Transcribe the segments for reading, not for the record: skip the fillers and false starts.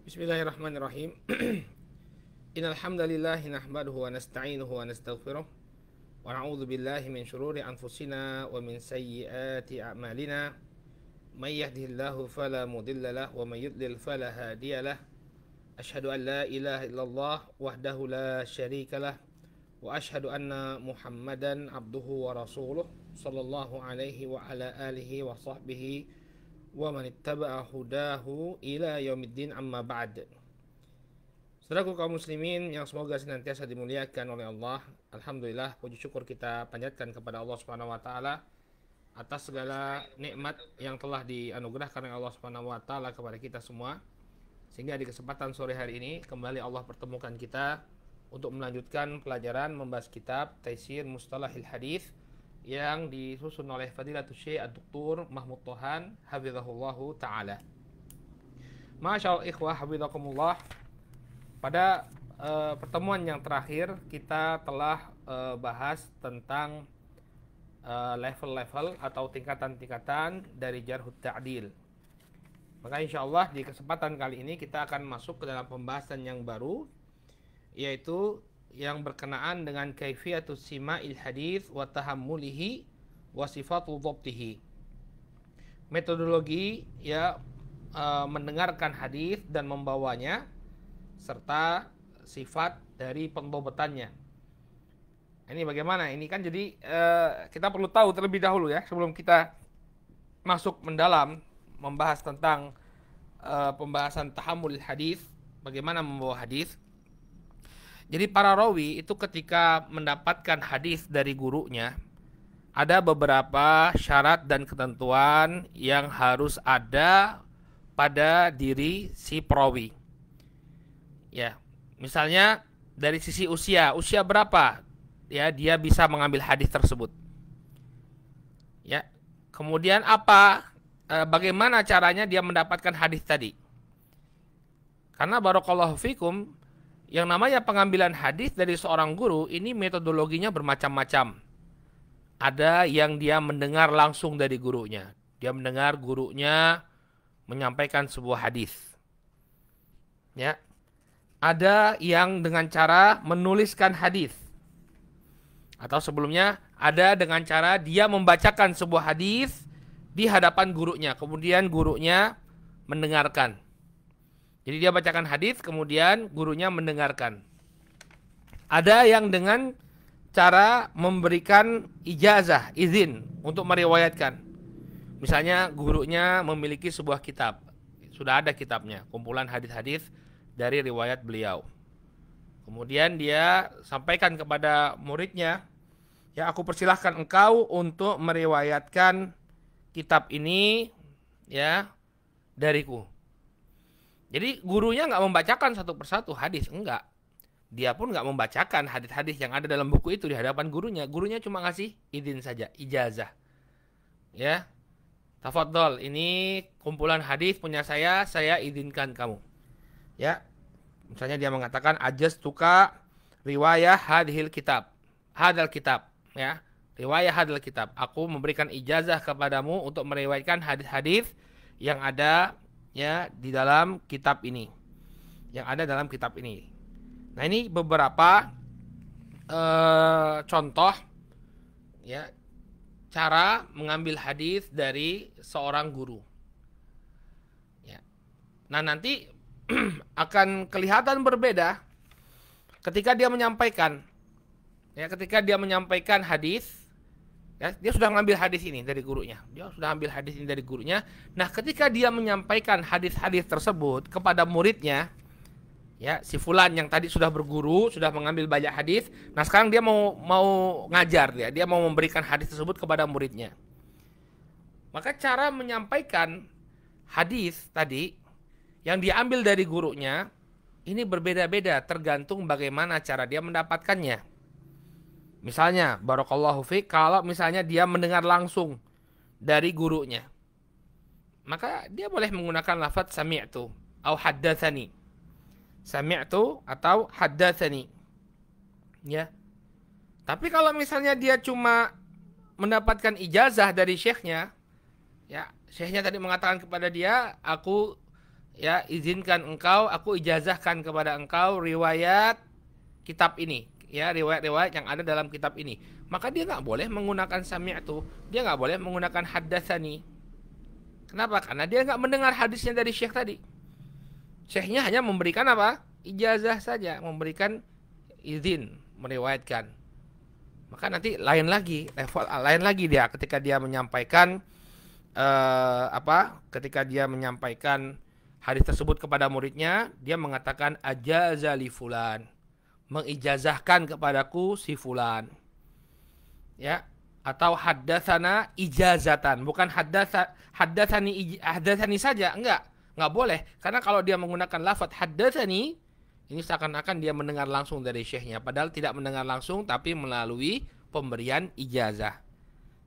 Bismillahirrahmanirrahim. Innal hamdalillah nahmaduhu wa nasta'inuhu wa nastaghfiruh wa na'udzu billahi min shururi anfusina wa min sayyiati a'malina. May yahdihillahu fala mudilla lahu wa may yudlil fala hadiya lahu. Asyhadu an la ilaha illallah wahdahu la syarika lah wa asyhadu anna Muhammadan abduhu wa rasuluh sallallahu alaihi wa ala alihi wa sahbihi wa man ittaba'a hudahu ila yaumiddin, amma ba'd. Saudaraku kaum muslimin yang semoga senantiasa dimuliakan oleh Allah, alhamdulillah puji syukur kita panjatkan kepada Allah Subhanahu wa taala atas segala nikmat yang telah dianugerahkan oleh Allah Subhanahu wa taala kepada kita semua, sehingga di kesempatan sore hari ini kembali Allah pertemukan kita untuk melanjutkan pelajaran membahas kitab Taisir Mustalahil Hadis yang disusun oleh Fadilatul Syekh Ad-Doktor Mahmud Tohan hafizahullahu taala. Masyaallah ikhwah hafizakumullah. Pada pertemuan yang terakhir kita telah bahas tentang level-level atau tingkatan-tingkatan dari jarh ta'dil. Maka insyaallah di kesempatan kali ini kita akan masuk ke dalam pembahasan yang baru, yaitu yang berkenaan dengan kaifiyatus sima'il hadis wa tahammulihi wa sifatu dhabtihi. Metodologi mendengarkan hadis dan membawanya serta sifat dari pendobatannya. Ini bagaimana? Ini kan jadi kita perlu tahu terlebih dahulu ya, sebelum kita masuk mendalam membahas tentang pembahasan tahammul hadis, bagaimana membawa hadis. Jadi para rawi itu ketika mendapatkan hadis dari gurunya, ada beberapa syarat dan ketentuan yang harus ada pada diri si perawi. Ya, misalnya dari sisi usia berapa ya dia bisa mengambil hadis tersebut. Ya. Kemudian bagaimana caranya dia mendapatkan hadis tadi? Karena barakallahu fikum, yang namanya pengambilan hadis dari seorang guru ini metodologinya bermacam-macam. Ada yang dia mendengar langsung dari gurunya. Dia mendengar gurunya menyampaikan sebuah hadis. Ya. Ada yang dengan cara menuliskan hadis. Atau sebelumnya ada dengan cara dia membacakan sebuah hadis di hadapan gurunya, kemudian gurunya mendengarkan. Jadi dia bacakan hadis, kemudian gurunya mendengarkan. Ada yang dengan cara memberikan ijazah, izin untuk meriwayatkan. Misalnya gurunya memiliki sebuah kitab, sudah ada kitabnya, kumpulan hadis-hadis dari riwayat beliau. Kemudian dia sampaikan kepada muridnya, ya aku persilahkan engkau untuk meriwayatkan kitab ini ya dariku. Jadi gurunya nggak membacakan satu persatu hadis, enggak. Dia pun nggak membacakan hadis-hadis yang ada dalam buku itu di hadapan gurunya. Gurunya cuma ngasih izin saja, ijazah. Ya, tafadhol, ini kumpulan hadis punya saya izinkan kamu. Ya, misalnya dia mengatakan ajastuka riwayah hadhil kitab, hadal kitab. Ya, riwayah hadal kitab. Aku memberikan ijazah kepadamu untuk meriwayatkan hadis-hadis yang ada ya di dalam kitab ini, yang ada dalam kitab ini. Nah, ini beberapa contoh ya cara mengambil hadis dari seorang guru. Ya. Nah, nanti akan kelihatan berbeda ketika dia menyampaikan. Ya, ketika dia menyampaikan hadis, ya, dia sudah mengambil hadis ini dari gurunya. Nah, ketika dia menyampaikan hadis-hadis tersebut kepada muridnya, ya, si fulan yang tadi sudah berguru, sudah mengambil banyak hadis. Nah, sekarang dia mau ngajar dia mau memberikan hadis tersebut kepada muridnya. Maka cara menyampaikan hadis tadi yang diambil dari gurunya ini berbeda-beda tergantung bagaimana cara dia mendapatkannya. Misalnya, barakallahu fiik, kalau misalnya dia mendengar langsung dari gurunya, maka dia boleh menggunakan lafaz sami'tu atau haddatsani. Sami'tu atau haddatsani. Ya. Tapi kalau misalnya dia cuma mendapatkan ijazah dari syekhnya, ya, syekhnya tadi mengatakan kepada dia, aku ya izinkan engkau, aku ijazahkan kepada engkau riwayat kitab ini, ya riwayat-riwayat yang ada dalam kitab ini. Maka dia nggak boleh menggunakan sami'tu, dia nggak boleh menggunakan haddatsani. Kenapa? Karena dia nggak mendengar hadisnya dari syekh tadi. Syekhnya hanya memberikan apa? Ijazah saja, memberikan izin meriwayatkan. Maka nanti lain lagi, level lain lagi dia ketika dia menyampaikan ketika dia menyampaikan hadis tersebut kepada muridnya, dia mengatakan ajaza li fulan, mengijazahkan kepadaku si fulan. Ya, atau haddatsana ijazatan, bukan haddatsani saja, enggak boleh. Karena kalau dia menggunakan lafaz haddatsani, ini seakan-akan dia mendengar langsung dari syekhnya, padahal tidak mendengar langsung tapi melalui pemberian ijazah.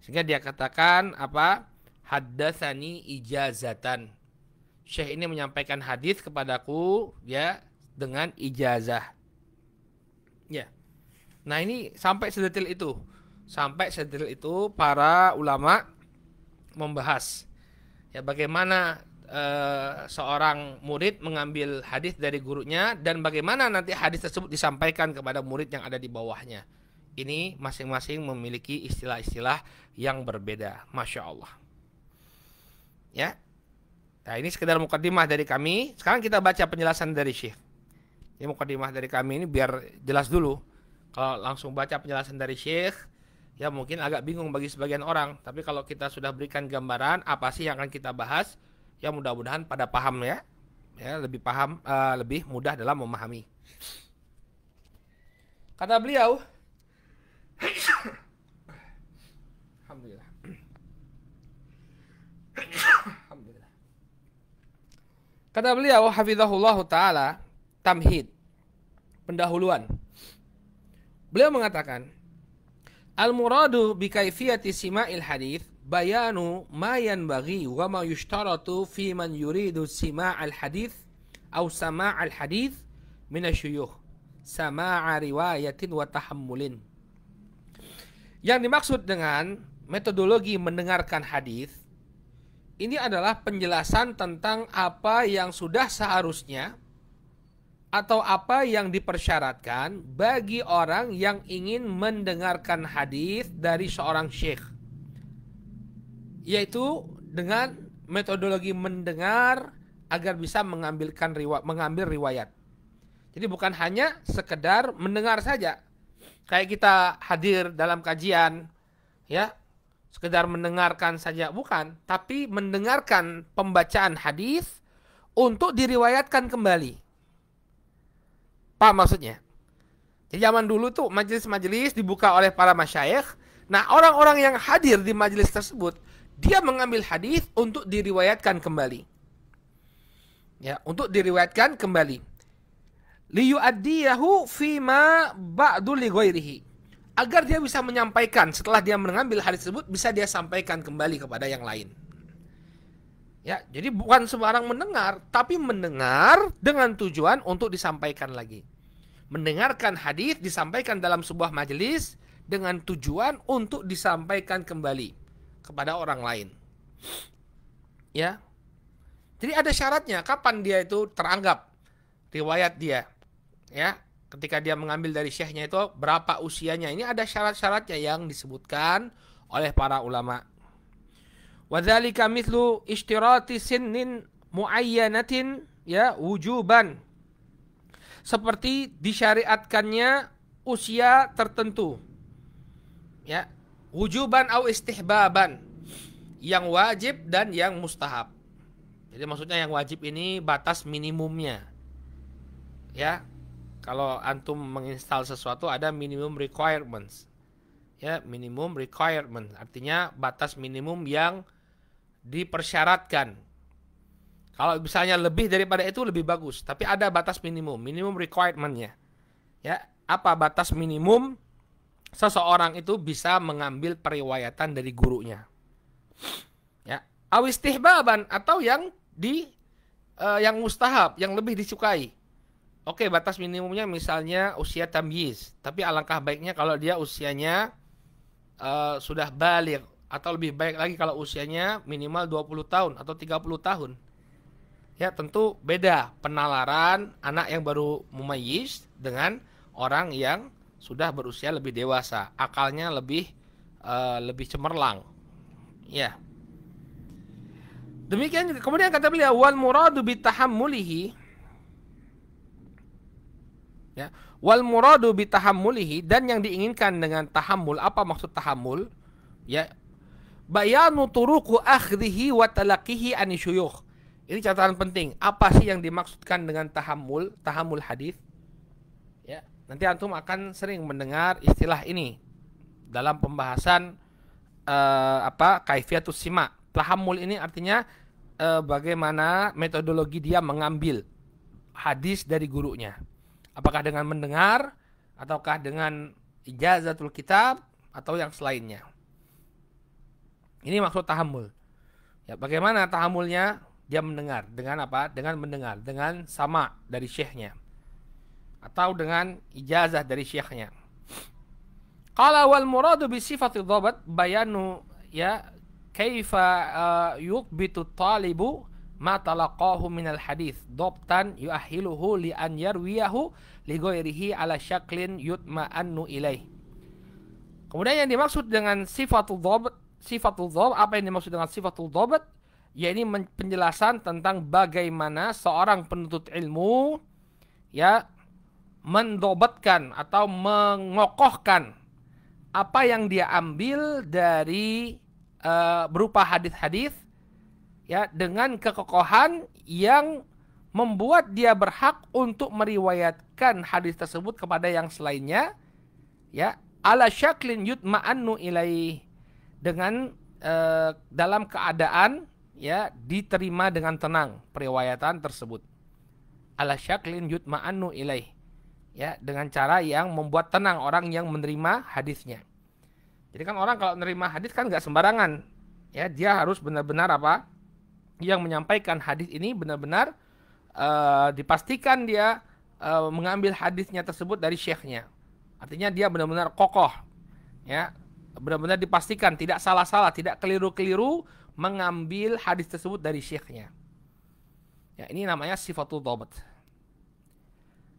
Sehingga dia katakan apa? Haddatsani ijazatan. Syekh ini menyampaikan hadis kepadaku ya dengan ijazah. Ya. Nah, ini sampai sedetail itu. Sampai sedetail itu para ulama membahas ya bagaimana seorang murid mengambil hadis dari gurunya dan bagaimana nanti hadis tersebut disampaikan kepada murid yang ada di bawahnya. Ini masing-masing memiliki istilah-istilah yang berbeda. Masya Allah. Ya. Nah, ini sekedar mukaddimah dari kami. Sekarang kita baca penjelasan dari Syekh. Ini mukaddimah dari kami ini biar jelas dulu. Kalau langsung baca penjelasan dari Syekh, ya mungkin agak bingung bagi sebagian orang. Tapi kalau kita sudah berikan gambaran apa sih yang akan kita bahas, ya mudah-mudahan pada paham ya. Ya, lebih paham, lebih mudah dalam memahami. Kata beliau, Alhamdulillah. Alhamdulillah. Kata beliau hafizahullah taala, tamhid, pendahuluan. Beliau mengatakan, al-muradu bi kaifiyati sima'il hadits bayanu ma yanbaghi wa ma yushtaratu fi man yuridu sima'al hadits aw sama'al hadits min asy-syuyukh sama'a riwayatin wa tahammulin. Yang dimaksud dengan metodologi mendengarkan hadis ini adalah penjelasan tentang apa yang sudah seharusnya atau apa yang dipersyaratkan bagi orang yang ingin mendengarkan hadis dari seorang syekh, yaitu dengan metodologi mendengar agar bisa mengambil riwayat. Jadi bukan hanya sekedar mendengar saja. Kayak kita hadir dalam kajian, ya, sekedar mendengarkan saja, bukan, tapi mendengarkan pembacaan hadis untuk diriwayatkan kembali. Paham maksudnya? Jadi zaman dulu tuh majelis-majelis dibuka oleh para masyayikh. Nah, orang-orang yang hadir di majelis tersebut, dia mengambil hadis untuk diriwayatkan kembali. Ya, untuk diriwayatkan kembali. Liyu'addiyahu fima ba'du li ghairihi. Agar dia bisa menyampaikan setelah dia mengambil hadis tersebut, bisa dia sampaikan kembali kepada yang lain. Ya, jadi bukan sembarang mendengar, tapi mendengar dengan tujuan untuk disampaikan lagi. Mendengarkan hadis disampaikan dalam sebuah majelis dengan tujuan untuk disampaikan kembali kepada orang lain. Ya. Jadi ada syaratnya kapan dia itu teranggap riwayat dia. Ya, ketika dia mengambil dari syekhnya itu berapa usianya. Ini ada syarat-syaratnya yang disebutkan oleh para ulama. Wadzalika mithlu ishtirati sinnin muayyanatin ya wujuban. Seperti disyariatkannya usia tertentu. Ya, wujuban au istihbaban. Yang wajib dan yang mustahab. Jadi maksudnya yang wajib ini batas minimumnya. Ya, kalau antum menginstal sesuatu ada minimum requirements. Ya, minimum requirement artinya batas minimum yang dipersyaratkan. Kalau misalnya lebih daripada itu lebih bagus, tapi ada batas minimum requirement-nya. Ya, apa batas minimum seseorang itu bisa mengambil periwayatan dari gurunya? Ya, awistihbaban atau yang yang mustahab, yang lebih disukai. Oke, batas minimumnya misalnya usia tamyiz, tapi alangkah baiknya kalau dia usianya sudah baligh, atau lebih baik lagi kalau usianya minimal 20 tahun atau 30 tahun. Ya, tentu beda penalaran anak yang baru mumayyiz dengan orang yang sudah berusia lebih dewasa, akalnya lebih cemerlang. Ya. Demikian kemudian kata beliau wal muradu bitahammulihi, ya, wal muradu bitahammulihi, dan yang diinginkan dengan tahammul, apa maksud tahammul? Ya, bayanu turuqu akhdhihi wa talaqihi an syuyukh. Ini catatan penting. Apa sih yang dimaksudkan dengan tahammul, tahammul hadis? Ya, nanti antum akan sering mendengar istilah ini dalam pembahasan kaifiatus sima. Tahammul ini artinya bagaimana metodologi dia mengambil hadis dari gurunya. Apakah dengan mendengar ataukah dengan ijazatul kitab atau yang selainnya. Ini maksud tahammul. Ya, bagaimana tahammulnya? Dia mendengar dengan apa? Dengan mendengar, dengan sama dari syekhnya atau dengan ijazah dari syekhnya. Qala wal muradu bi sifati dhabat bayanu, ya, kaifa yuthbitu talibu ma talaqahu minal hadis dhabtan yuahiluhu li an yarwiyahu li ghairihi ala syaklin yutma'annu ilaih. Kemudian yang dimaksud dengan sifatul dhabat, apa yang dimaksud dengan sifatul dhabat? Yaitu penjelasan tentang bagaimana seorang penuntut ilmu, ya, mendobatkan atau mengokohkan apa yang dia ambil dari berupa hadis-hadis, ya, dengan kekokohan yang membuat dia berhak untuk meriwayatkan hadis tersebut kepada yang selainnya, ya, ala syaklin yutma'annu ilaih, dengan dalam keadaan, ya, diterima dengan tenang periwayatan tersebut. Ala syaklin yutma'annu ilaih, ya, dengan cara yang membuat tenang orang yang menerima hadisnya. Jadi kan orang kalau menerima hadis kan nggak sembarangan, ya, dia harus benar-benar apa yang menyampaikan hadis ini benar-benar dipastikan dia mengambil hadisnya tersebut dari syekhnya. Artinya dia benar-benar kokoh, ya, benar-benar dipastikan tidak salah-salah, tidak keliru-keliru mengambil hadis tersebut dari syekhnya. Ya, ini namanya sifatul dhabat.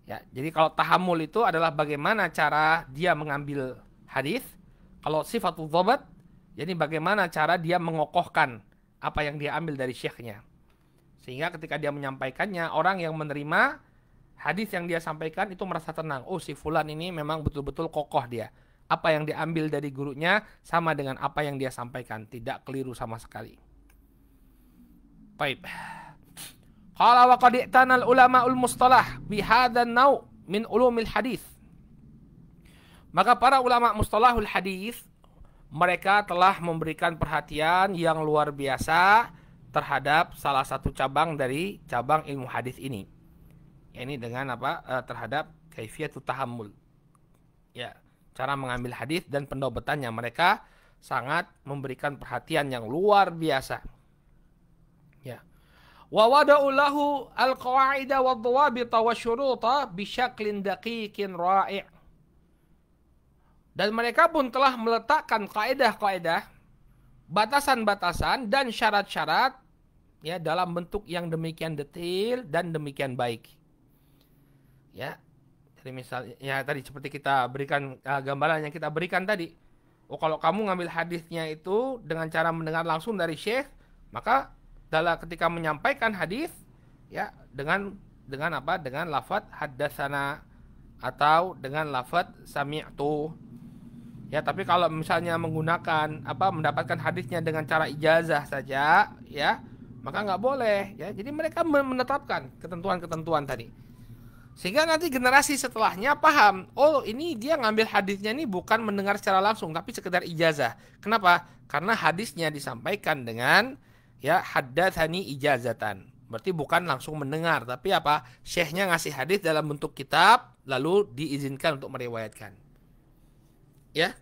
Ya, jadi kalau tahammul itu adalah bagaimana cara dia mengambil hadis. Kalau sifatul dhabat, jadi bagaimana cara dia mengokohkan apa yang dia ambil dari syekhnya. Sehingga ketika dia menyampaikannya, orang yang menerima hadis yang dia sampaikan itu merasa tenang. Oh, si fulan ini memang betul-betul kokoh dia. Apa yang diambil dari gurunya sama dengan apa yang dia sampaikan, tidak keliru sama sekali. Baik. Qala wa qad i'tana al-ulama'ul mustalah bi hadzal naw' min ulumil hadis. Maka para ulama mustalahul hadis mereka telah memberikan perhatian yang luar biasa terhadap salah satu cabang dari cabang ilmu hadis ini. Ini dengan apa? Terhadap kaifiyatut tahammul. Ya, cara mengambil hadis dan pendobatannya, mereka sangat memberikan perhatian yang luar biasa. Ya. Wa wada'u lahu al-qawaida wad-dhawabita wasyuruta bi syaklin daqiqin ra'i'. Dan mereka pun telah meletakkan kaidah-kaidah, batasan-batasan dan syarat-syarat, ya, dalam bentuk yang demikian detail dan demikian baik. Ya. Jadi misalnya, ya, tadi seperti kita berikan gambaran yang kita berikan tadi. Oh, kalau kamu ngambil hadisnya itu dengan cara mendengar langsung dari syekh, maka dalam ketika menyampaikan hadis, ya, dengan apa? Dengan lafaz haddatsana atau dengan lafaz sami'tu. Ya, tapi kalau misalnya menggunakan mendapatkan hadisnya dengan cara ijazah saja, ya, maka nggak boleh, ya. Jadi mereka menetapkan ketentuan-ketentuan tadi. Sehingga nanti generasi setelahnya paham, oh, ini dia ngambil hadisnya ini bukan mendengar secara langsung, tapi sekedar ijazah. Kenapa? Karena hadisnya disampaikan dengan, ya, haddatsani ijazatan. Berarti bukan langsung mendengar, tapi apa? Syekhnya ngasih hadis dalam bentuk kitab, lalu diizinkan untuk meriwayatkan. Ya,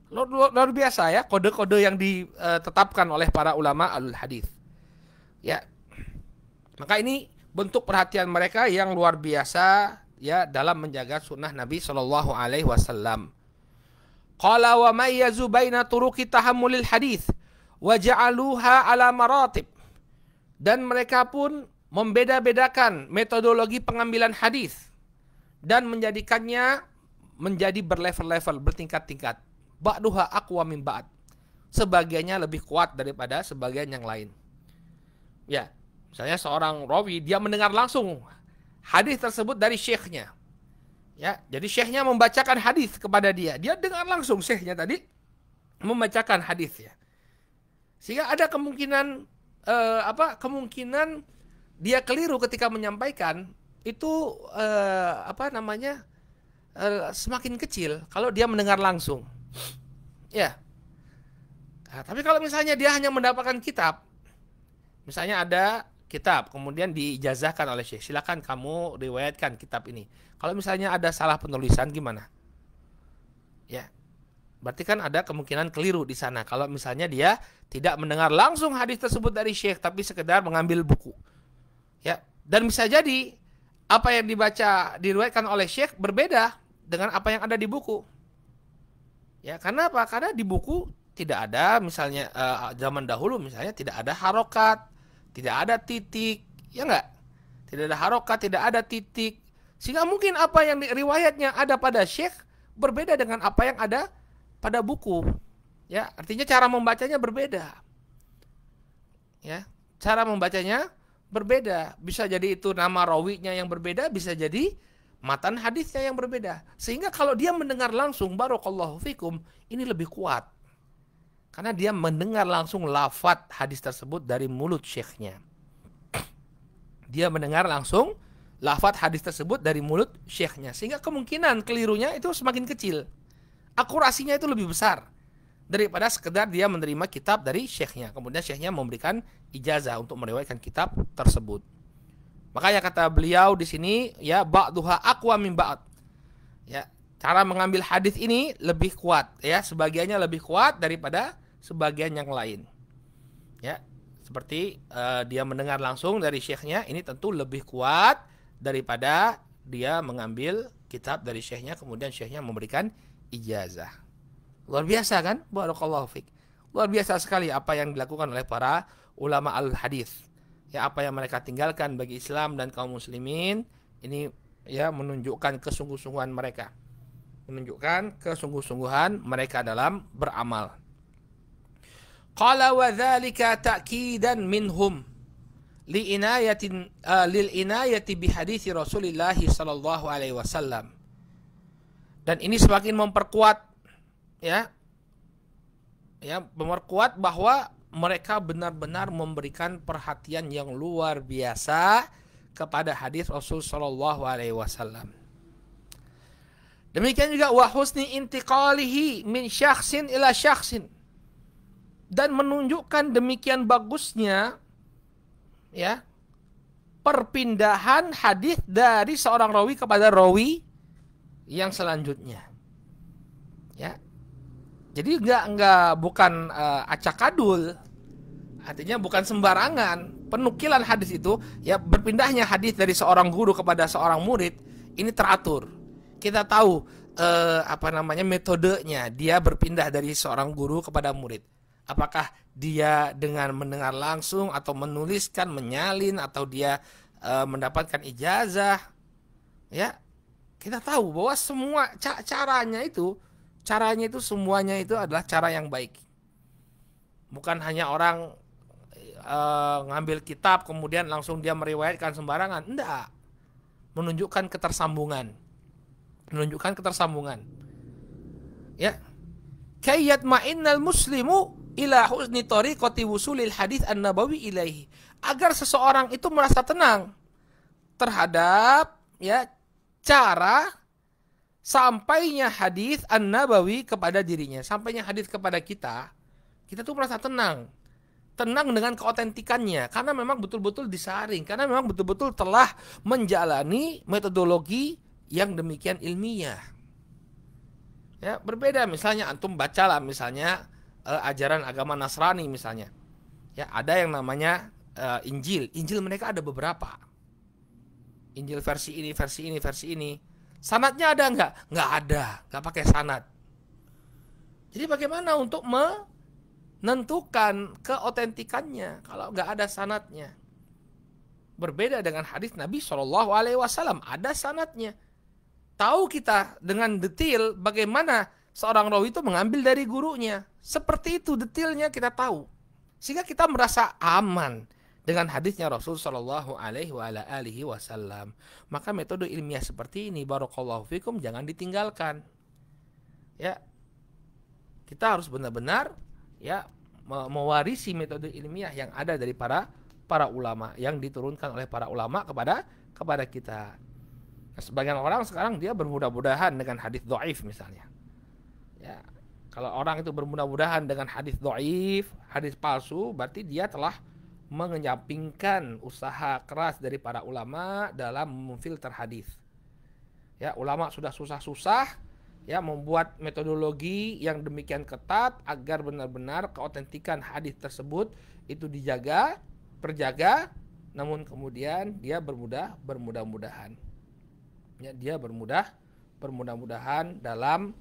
luar biasa, ya, kode-kode yang ditetapkan oleh para ulama alul hadis. Ya, maka ini bentuk perhatian mereka yang luar biasa, ya, dalam menjaga sunnah Nabi Shallallahu Alaihi Wasallam. Qala wa mayyazu baina turuqi tahammulil hadis wa ja'aluha ala maratib. Dan mereka pun membeda-bedakan metodologi pengambilan hadis dan menjadikannya menjadi berlevel-level, bertingkat-tingkat. Ba'duha aqwa min ba'd. Sebagiannya lebih kuat daripada sebagian yang lain. Ya, misalnya seorang rawi dia mendengar langsung hadis tersebut dari syekhnya. Ya, jadi syekhnya membacakan hadis kepada dia. Dia dengar langsung syekhnya tadi membacakan hadisnya. Sehingga ada kemungkinan kemungkinan dia keliru ketika menyampaikan itu semakin kecil kalau dia mendengar langsung. Ya. Nah, tapi kalau misalnya dia hanya mendapatkan kitab, misalnya ada kitab kemudian diijazahkan oleh syekh, silakan kamu riwayatkan kitab ini. Kalau misalnya ada salah penulisan gimana? Ya. Berarti kan ada kemungkinan keliru di sana kalau misalnya dia tidak mendengar langsung hadis tersebut dari syekh tapi sekedar mengambil buku. Ya, dan bisa jadi apa yang diriwayatkan oleh syekh berbeda dengan apa yang ada di buku. Ya, karena apa? Karena di buku tidak ada misalnya zaman dahulu misalnya tidak ada harokat, tidak ada titik, ya enggak? Tidak ada harokat, tidak ada titik. Sehingga mungkin apa yang riwayatnya ada pada syekh berbeda dengan apa yang ada pada buku. Ya, artinya cara membacanya berbeda. Ya, cara membacanya berbeda. Bisa jadi itu nama rawinya yang berbeda, bisa jadi matan hadisnya yang berbeda. Sehingga kalau dia mendengar langsung, barakallahu fikum, ini lebih kuat. Karena dia mendengar langsung lafaz hadis tersebut dari mulut syekhnya. Dia mendengar langsung lafaz hadis tersebut dari mulut syekhnya. Sehingga kemungkinan kelirunya itu semakin kecil. Akurasinya itu lebih besar daripada sekedar dia menerima kitab dari syekhnya. Kemudian syekhnya memberikan ijazah untuk meriwayatkan kitab tersebut. Makanya kata beliau di sini, ya ba'duha aqwa min ba'd. Ya, cara mengambil hadis ini lebih kuat, ya, sebagiannya lebih kuat daripada sebagian yang lain. Ya, seperti dia mendengar langsung dari syekhnya, ini tentu lebih kuat daripada dia mengambil kitab dari syekhnya kemudian syekhnya memberikan ijazah. Luar biasa kan? Barakallahu fiik. Luar biasa sekali apa yang dilakukan oleh para ulama al-hadis. Ya, apa yang mereka tinggalkan bagi Islam dan kaum muslimin ini ya menunjukkan kesungguh-sungguhan mereka. Menunjukkan kesungguh-sungguhan mereka dalam beramal. Qala wa dzalika ta'kidan minhum lil inayati bi hadits Rasulillah sallallahu alaihi wasallam. Dan ini semakin memperkuat memperkuat bahwa mereka benar-benar memberikan perhatian yang luar biasa kepada hadis Rasul sallallahu alaihi wasallam. Demikian juga wa husni intiqalihi min syakhsin ila syakhsin. Dan menunjukkan demikian bagusnya ya perpindahan hadis dari seorang rawi kepada rawi yang selanjutnya. Ya. Jadi bukan acak-adul. Artinya bukan sembarangan. Penukilan hadis itu ya berpindahnya hadis dari seorang guru kepada seorang murid ini teratur. Kita tahu metodenya dia berpindah dari seorang guru kepada murid. Apakah dia dengan mendengar langsung atau menuliskan, menyalin atau dia mendapatkan ijazah? Ya. Kita tahu bahwa semua caranya itu semuanya itu adalah cara yang baik. Bukan hanya orang ngambil kitab kemudian langsung dia meriwayatkan sembarangan. Enggak. Menunjukkan ketersambungan. Ya. Kayyat ma'innal muslimu ila husni tariqati wusulil hadits an-nabawi ilaihi. Agar seseorang itu merasa tenang terhadap ya cara sampainya hadis an-nabawi kepada dirinya, sampainya hadis kepada kita tuh merasa tenang dengan keotentikannya, karena memang betul-betul disaring, karena memang betul-betul telah menjalani metodologi yang demikian ilmiah. Ya, berbeda misalnya antum bacalah misalnya ajaran agama Nasrani misalnya. Ya, ada yang namanya Injil. Injil mereka ada beberapa. Injil versi ini. Sanadnya ada enggak? Enggak ada, enggak pakai sanad. Jadi bagaimana untuk menentukan keotentikannya kalau enggak ada sanadnya? berbeda dengan hadis Nabi Shallallahu Alaihi Wasallam. Ada sanadnya. Tahu kita dengan detail bagaimana seorang rawi itu mengambil dari gurunya. Seperti itu detailnya kita tahu. Sehingga kita merasa aman dengan hadisnya Rasul Shallallahu Alaihi Wasallam. Maka metode ilmiah seperti ini, barakallahu fikum, jangan ditinggalkan. Ya, kita harus benar-benar ya mewarisi metode ilmiah yang ada dari para ulama, yang diturunkan oleh para ulama kepada kita. Nah, sebagian orang sekarang dia bermudah-mudahan dengan hadis dhaif misalnya. Ya, kalau orang itu bermudah-mudahan dengan hadis dhaif, hadis palsu, berarti dia telah mengenyampingkan usaha keras dari para ulama dalam memfilter hadis. Ya, ulama sudah susah-susah ya membuat metodologi yang demikian ketat agar benar-benar keautentikan hadis tersebut itu dijaga, terjaga, namun kemudian dia bermudah-mudahan. Ya, dia bermudah-mudahan dalam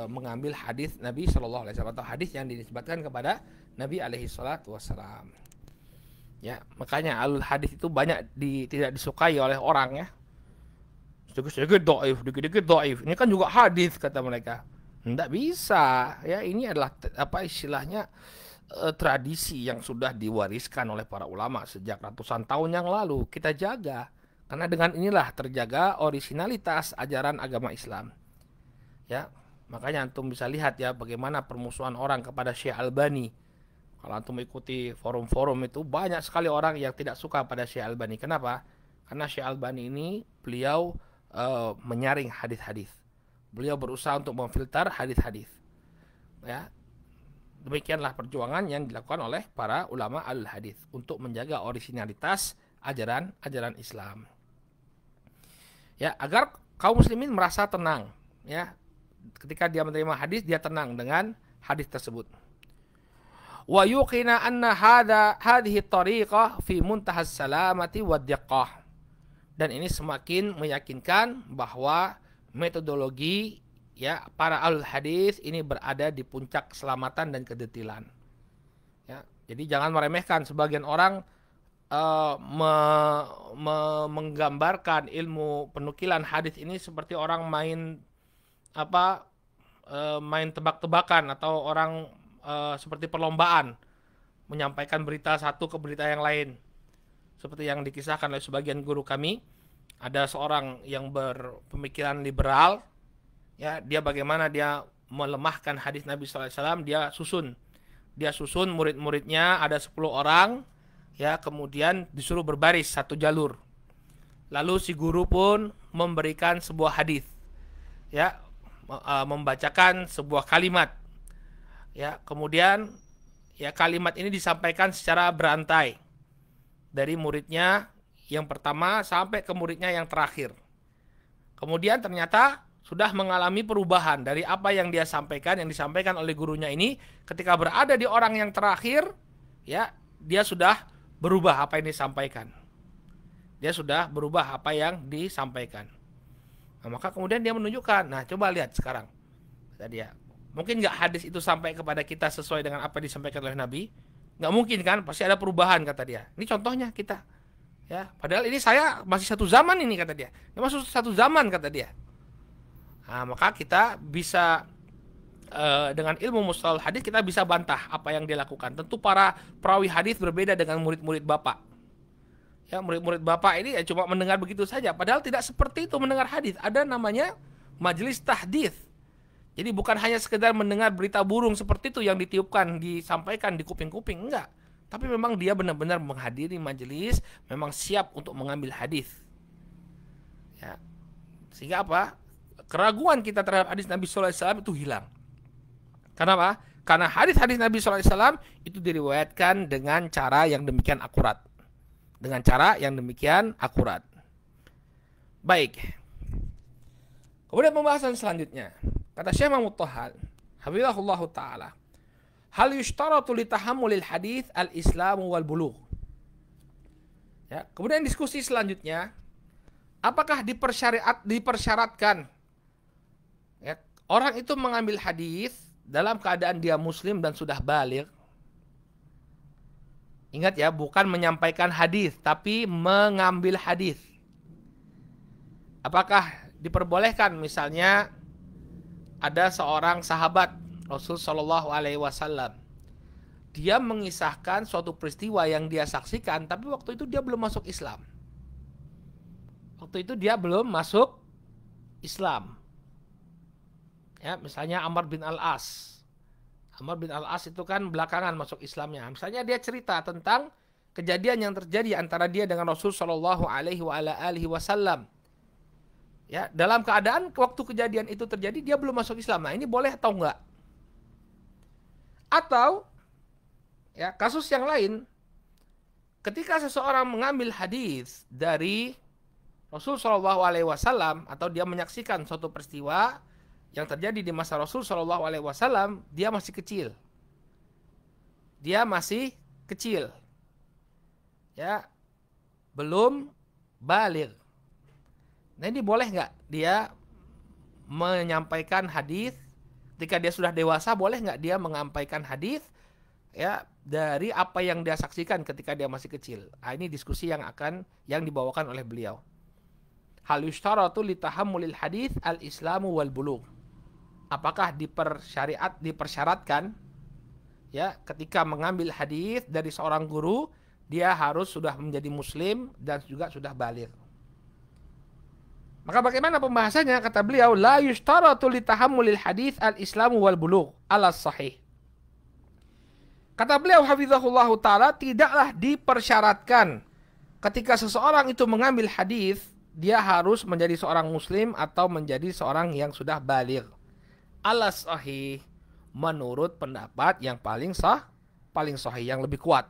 mengambil hadis Nabi Shallallahu Alaihi Wasallam atau hadis yang dinisbatkan kepada Nabi Alaihi Wasallam. Ya, makanya alul hadis itu banyak tidak disukai oleh orang ya. Sedikit-sedikit dhaif, dikit-dikit dhaif. Ini kan juga hadis kata mereka. Tidak bisa. Ya, ini adalah apa istilahnya tradisi yang sudah diwariskan oleh para ulama sejak ratusan tahun yang lalu. Kita jaga. Karena dengan inilah terjaga orisinalitas ajaran agama Islam. Ya, makanya antum bisa lihat ya bagaimana permusuhan orang kepada Syekh Albani. Kalau antum ikuti forum-forum itu banyak sekali orang yang tidak suka pada Syekh Albani. Kenapa? Karena Syekh Albani ini beliau menyaring hadis-hadis. Beliau berusaha untuk memfilter hadis-hadis. Ya. Demikianlah perjuangan yang dilakukan oleh para ulama al-hadis untuk menjaga orisinalitas ajaran Islam. Ya, agar kaum muslimin merasa tenang, ya. Ketika dia menerima hadis, dia tenang dengan hadis tersebut. Wa yuqina anna hadhihi tariqah fi muntahas salamati wad diqqah. Dan ini semakin meyakinkan bahwa metodologi ya para ahli hadis ini berada di puncak keselamatan dan kedetilan. Ya, jadi jangan meremehkan. Sebagian orang menggambarkan ilmu penukilan hadis ini seperti orang main tebak-tebakan atau orang seperti perlombaan menyampaikan berita satu ke berita yang lain. Seperti yang dikisahkan oleh sebagian guru kami, ada seorang yang berpemikiran liberal, ya, dia bagaimana dia melemahkan hadis Nabi sallallahu alaihi wasallam, dia susun murid-muridnya ada 10 orang, ya, kemudian disuruh berbaris satu jalur. Lalu si guru pun memberikan sebuah hadis, ya, membacakan sebuah kalimat, ya, kemudian ya kalimat ini disampaikan secara berantai dari muridnya yang pertama sampai ke muridnya yang terakhir. Kemudian ternyata sudah mengalami perubahan dari apa yang dia sampaikan, yang disampaikan oleh gurunya ini, ketika berada di orang yang terakhir, ya, dia sudah berubah apa yang disampaikan. Dia sudah berubah apa yang disampaikan. Nah, maka kemudian dia menunjukkan, nah coba lihat sekarang. Kata dia, mungkin nggak hadis itu sampai kepada kita sesuai dengan apa yang disampaikan oleh Nabi? Nggak mungkin kan, pasti ada perubahan kata dia. Ini contohnya kita. Ya, padahal ini saya masih satu zaman ini kata dia. Ini masih satu zaman kata dia. Nah, maka kita bisa dengan ilmu mustalah hadis kita bisa bantah apa yang dia lakukan. Tentu para perawi hadis berbeda dengan murid-murid bapak. Ya, murid-murid bapak ini ya cuma mendengar begitu saja. Padahal tidak seperti itu mendengar hadis. Ada namanya majelis tahdits. Jadi bukan hanya sekedar mendengar berita burung seperti itu yang ditiupkan, disampaikan di kuping-kuping, enggak. Tapi memang dia benar-benar menghadiri majelis, memang siap untuk mengambil hadis. Ya. Sehingga apa? Keraguan kita terhadap hadis Nabi sallallahu alaihi wasallam itu hilang. Kenapa? Karena hadis-hadis Nabi sallallahu alaihi wasallam itu diriwayatkan dengan cara yang demikian akurat. Dengan cara yang demikian akurat. Baik. Kemudian pembahasan selanjutnya. Kata Syekh Mahmud Thahal, hafizahullah taala, hal yushtaratu li tahammulil hadits al-islamu wal bulugh. Ya, kemudian diskusi selanjutnya, apakah dipersyaratkan ya, orang itu mengambil hadis dalam keadaan dia muslim dan sudah baligh? Ingat ya, bukan menyampaikan hadis, tapi mengambil hadis. Apakah diperbolehkan misalnya ada seorang sahabat Rasul Shallallahu Alaihi Wasallam, dia mengisahkan suatu peristiwa yang dia saksikan, tapi waktu itu dia belum masuk Islam. Waktu itu dia belum masuk Islam. Ya, misalnya Amr bin Al-As. Amr bin Al-As itu kan belakangan masuk Islamnya. Misalnya dia cerita tentang kejadian yang terjadi antara dia dengan Rasul Shallallahu Alaihi Wasallam. Ya, dalam keadaan waktu kejadian itu terjadi dia belum masuk Islam. Nah, ini boleh atau enggak? Atau ya, kasus yang lain, ketika seseorang mengambil hadis dari Rasul Shallallahu Alaihi Wasallam atau dia menyaksikan suatu peristiwa yang terjadi di masa Rasul Shallallahu Alaihi Wasallam, dia masih kecil. Dia masih kecil, ya, belum baligh. Nah, ini boleh nggak dia menyampaikan hadis ketika dia sudah dewasa? Boleh nggak dia menyampaikan hadis ya dari apa yang dia saksikan ketika dia masih kecil? Nah, ini diskusi yang dibawakan oleh beliau. Hal yushtaratu li tahammulil hadis al-islamu wal bulugh. Apakah dipersyaratkan ya ketika mengambil hadis dari seorang guru dia harus sudah menjadi muslim dan juga sudah baligh? Maka bagaimana pembahasannya? Kata beliau, la yushtaratu li tahammulil hadis al-islamu wal bulugh ala sahih. Kata beliau hafizahullahu taala, tidaklah dipersyaratkan ketika seseorang itu mengambil hadis dia harus menjadi seorang muslim atau menjadi seorang yang sudah baligh. Ala sahih, menurut pendapat yang paling sahih, yang lebih kuat.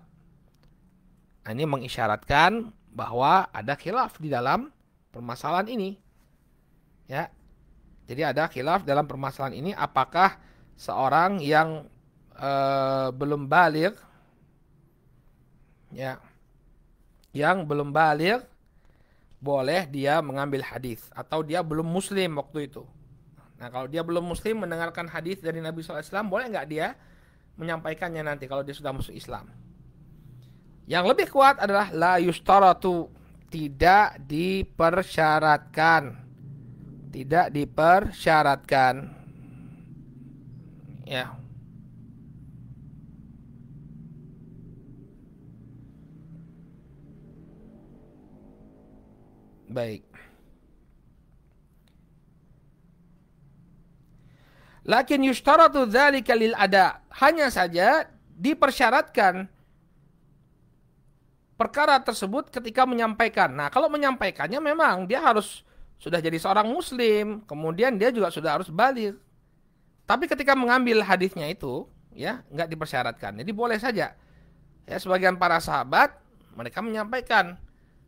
Nah, ini mengisyaratkan bahwa ada khilaf di dalam permasalahan ini. Ya. Jadi ada khilaf dalam permasalahan ini, apakah seorang yang belum baligh, ya, yang belum baligh boleh dia mengambil hadis atau dia belum muslim waktu itu. Nah, kalau dia belum muslim mendengarkan hadis dari Nabi SAW, boleh nggak dia menyampaikannya nanti kalau dia sudah masuk Islam? Yang lebih kuat adalah la yushtaratu, tidak dipersyaratkan. Tidak dipersyaratkan. Ya. Baik. Lakin yushtaratu dzalika lil ada. Hanya saja dipersyaratkan perkara tersebut ketika menyampaikan. Nah, kalau menyampaikannya memang dia harus sudah jadi seorang muslim, kemudian dia juga sudah harus baligh. Tapi ketika mengambil hadisnya itu, ya, nggak dipersyaratkan. Jadi boleh saja. Ya, sebagian para sahabat mereka menyampaikan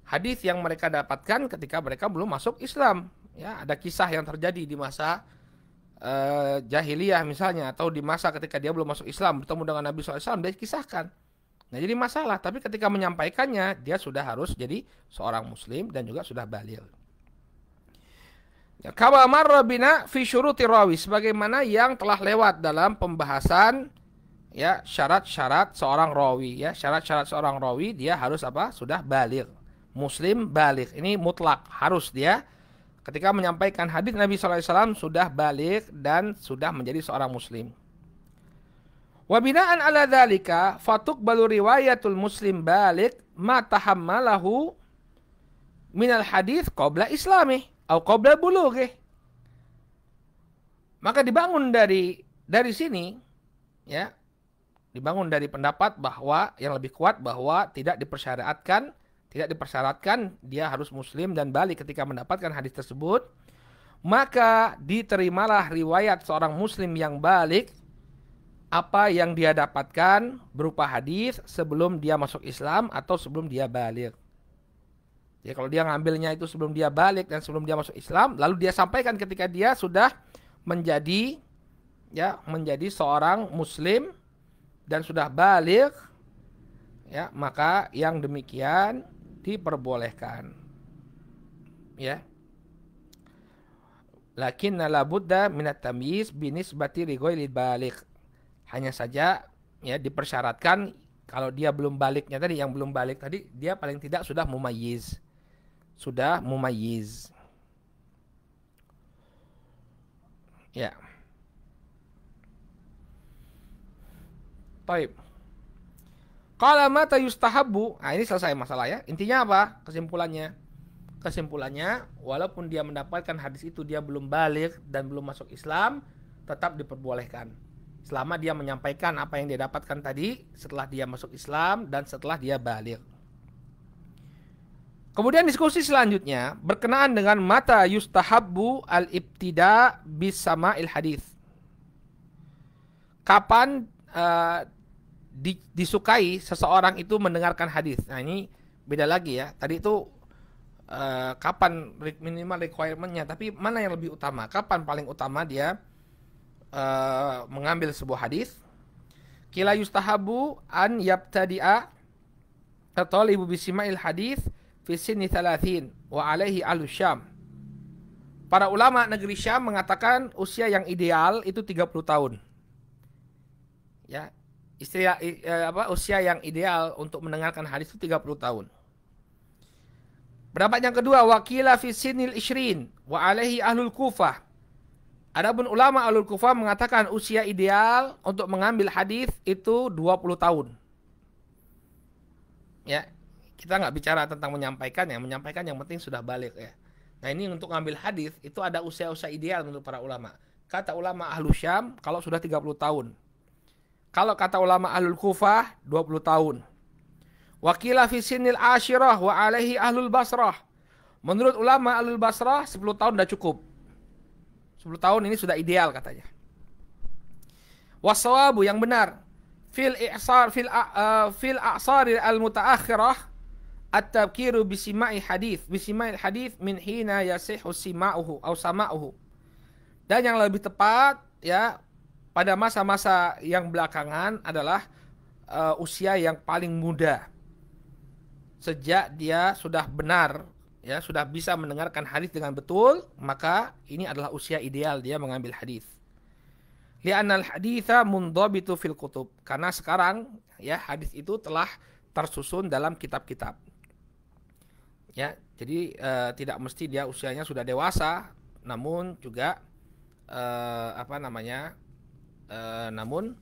hadis yang mereka dapatkan ketika mereka belum masuk Islam. Ya, ada kisah yang terjadi di masa jahiliyah misalnya, atau di masa ketika dia belum masuk Islam, bertemu dengan Nabi SAW, dia kisahkan. Nah, jadi masalah, tapi ketika menyampaikannya dia sudah harus jadi seorang muslim dan juga sudah baligh. Kama marra bina fi syuruti rawi, sebagaimana yang telah lewat dalam pembahasan ya syarat-syarat seorang rawi, ya, syarat-syarat seorang rawi dia harus apa? Sudah baligh, muslim baligh. Ini mutlak, harus dia ketika menyampaikan hadis Nabi SAW sudah baligh dan sudah menjadi seorang muslim. Wa bina'an ala dzalika fatuqbalu riwayatul muslim baligh ma tahammalahu minal hadis qabla islamih atau qabla bulughih. Maka dibangun dari sini, ya, dibangun dari pendapat bahwa yang lebih kuat bahwa tidak dipersyaratkan dia harus muslim dan baligh ketika mendapatkan hadis tersebut. Maka diterimalah riwayat seorang muslim yang baligh apa yang dia dapatkan berupa hadis sebelum dia masuk Islam atau sebelum dia baligh. Ya, kalau dia ngambilnya itu sebelum dia baligh dan sebelum dia masuk Islam, lalu dia sampaikan ketika dia sudah menjadi seorang muslim dan sudah baligh, ya, maka yang demikian diperbolehkan. Ya. Lakinna la budda minat tamyiz binisbati li ghairil baligh. Hanya saja ya dipersyaratkan Kalau dia belum baliknya tadi, yang belum balik tadi, dia paling tidak sudah mumayyiz. Sudah mumayyiz. Ya. Baik. Qala mata yustahabbu. Nah, ini selesai masalah ya. Intinya apa? Kesimpulannya, walaupun dia mendapatkan hadis itu, dia belum balik dan belum masuk Islam, tetap diperbolehkan. Selama dia menyampaikan apa yang dia dapatkan tadi, setelah dia masuk Islam dan setelah dia balik. Kemudian diskusi selanjutnya berkenaan dengan mata yustahabbu al-ibtida bis sama'il hadis. Kapan disukai seseorang itu mendengarkan hadis. Nah, ini beda lagi ya. Tadi itu kapan minimal requirement-nya, tapi mana yang lebih utama? Kapan paling utama dia mengambil sebuah hadis? Kila yustahabu an yabtadi'a at-talibu bisima'il hadis fi sinni 30 wa alaihi ahlu Syam. Para ulama negeri Syam mengatakan usia yang ideal itu 30 tahun. Ya, usia yang ideal untuk mendengarkan hadis itu 30 tahun. Pendapat yang kedua, wakila fi sinil ishrin wa alaihi ahlul Kufah. Adapun ulama ahlul Kufah mengatakan usia ideal untuk mengambil hadis itu 20 tahun. Ya, kita nggak bicara tentang menyampaikan yang penting sudah balik ya. Nah, ini untuk mengambil hadis itu ada usia-usia ideal menurut para ulama. Kata ulama ahlu Syam kalau sudah 30 tahun. Kalau kata ulama ahlul Kufah 20 tahun. Wakila fi sinil asyirah wa alaihi ahlul Basrah. Menurut ulama ahlul Basrah 10 tahun sudah cukup. 10 tahun ini sudah ideal katanya. Wasawabu yang benar fil a'sar al mutaakhirah at-tabkiru bisima'il hadith min hina yasihu sima'uhu aw sama'uhu. Dan yang lebih tepat ya pada masa-masa yang belakangan adalah usia yang paling muda. Sejak dia sudah benar, ya sudah bisa mendengarkan hadis dengan betul, maka ini adalah usia ideal dia mengambil hadis. Li'annal haditha mundhabitu fil kutub. Karena sekarang ya hadis itu telah tersusun dalam kitab-kitab. Ya, jadi tidak mesti dia usianya sudah dewasa, namun juga namun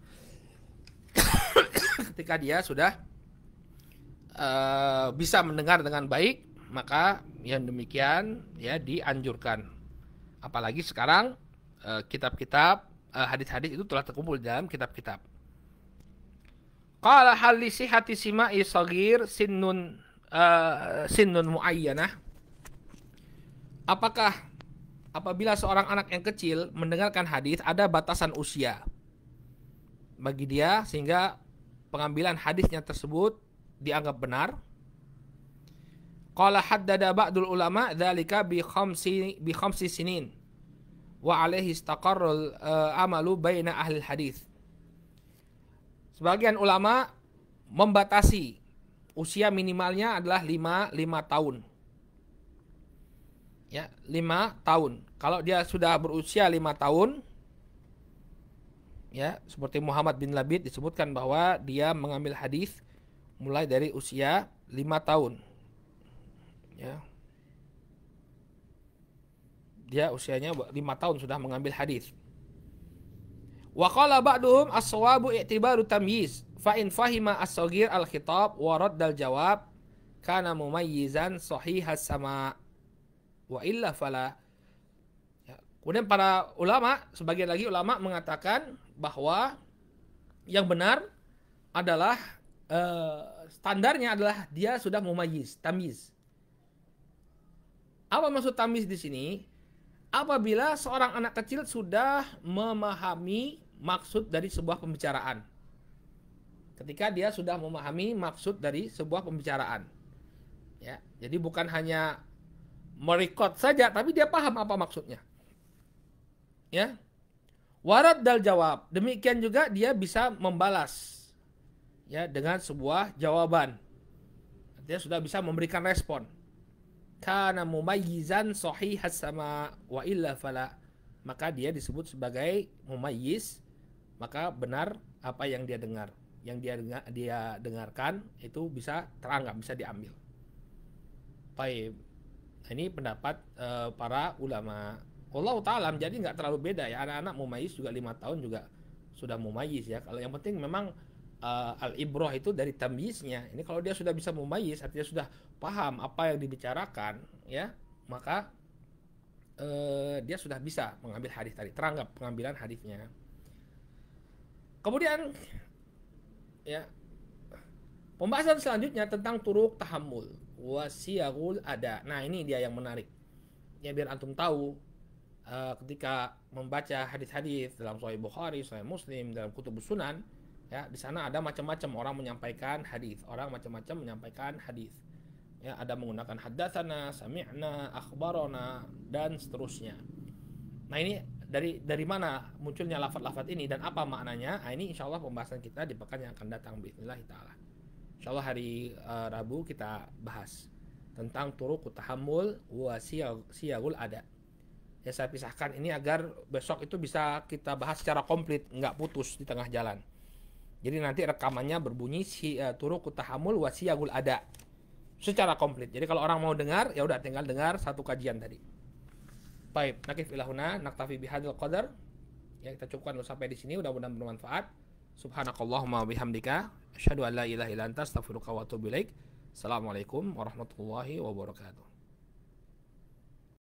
ketika dia sudah bisa mendengar dengan baik, maka yang demikian ya dianjurkan. Apalagi sekarang kitab-kitab hadis-hadis itu telah terkumpul dalam kitab-kitab. Qala hal li sihhati sima'i shaghir sinnun muayyanah. Apakah apabila seorang anak yang kecil mendengarkan hadis ada batasan usia bagi dia sehingga pengambilan hadisnya tersebut dianggap benar? Qala haddada ba'dul ulama dzalika bi khamsi sinin wa alaihi istaqarrul amalu baina ahli hadis. Sebagian ulama membatasi usia minimalnya adalah 5 tahun. Ya, 5 tahun. Kalau dia sudah berusia 5 tahun, ya, seperti Muhammad bin Labid disebutkan bahwa dia mengambil hadis mulai dari usia 5 tahun. Ya. Dia usianya 5 tahun sudah mengambil hadis. Wa qala ba'duhum as-shawabu i'tibaru tamyiz fa in fahima as-shaghir al-khitab wa raddal jawab kana mumayyizan sahihas sama wa illa fala. Ya. Kemudian para ulama, sebagian lagi ulama mengatakan bahwa yang benar adalah standarnya adalah dia sudah mumayyiz, tamyiz. Apa maksud tamyiz di sini? Apabila seorang anak kecil sudah memahami maksud dari sebuah pembicaraan. Ketika dia sudah memahami maksud dari sebuah pembicaraan. Ya, jadi bukan hanya merekod saja, tapi dia paham apa maksudnya. Ya. Warad dal jawab. Demikian juga dia bisa membalas. Ya, dengan sebuah jawaban. Dia sudah bisa memberikan respon. Kana mumayyizan sahihas sama wa illa fala. Maka dia disebut sebagai mumayyiz, maka benar apa yang dia dengar. yang dia dengarkan itu bisa teranggap, bisa diambil. Baik, ini pendapat para ulama. Allah taala jadi nggak terlalu beda ya, anak-anak mumayyiz juga 5 tahun juga sudah mumayyiz ya. Kalau yang penting memang al ibrah itu dari tamyiznya. Ini kalau dia sudah bisa mumayyiz, artinya sudah paham apa yang dibicarakan ya, maka dia sudah bisa mengambil hadis tadi, teranggap pengambilan hadisnya. Kemudian ya, pembahasan selanjutnya tentang turuk tahammul wasiyagul ada. Nah, ini dia yang menarik. Ya biar antum tahu ketika membaca hadis-hadis dalam Sahih Bukhari, Sahih Muslim, dalam Kutubus Sunan, ya di sana ada macam-macam orang menyampaikan hadis, orang macam-macam menyampaikan hadis. Ya, ada menggunakan haddatsana, sami'na, akhbarana dan seterusnya. Nah, ini dari mana munculnya lafaz-lafaz ini dan apa maknanya? Nah, ini insyaallah pembahasan kita di pekan yang akan datang bismillah taala. Insyaallah hari Rabu kita bahas tentang turuq tahammul wa siyagul ada. Ya, saya pisahkan ini agar besok itu bisa kita bahas secara komplit, nggak putus di tengah jalan. Jadi nanti rekamannya berbunyi turuq tahammul wa siyagul ada secara komplit. Jadi kalau orang mau dengar, ya udah tinggal dengar satu kajian tadi. Baik, nakif ilahuna naktafi bihadzal qadar. Ya, kita cukupkan dulu sampai di sini, mudah-mudahan bermanfaat. Subhanakallahumma bihamdika asyhadu an la ilaha illa anta astaghfiruka wa atubu ilaik. Assalamualaikum warahmatullahi wabarakatuh.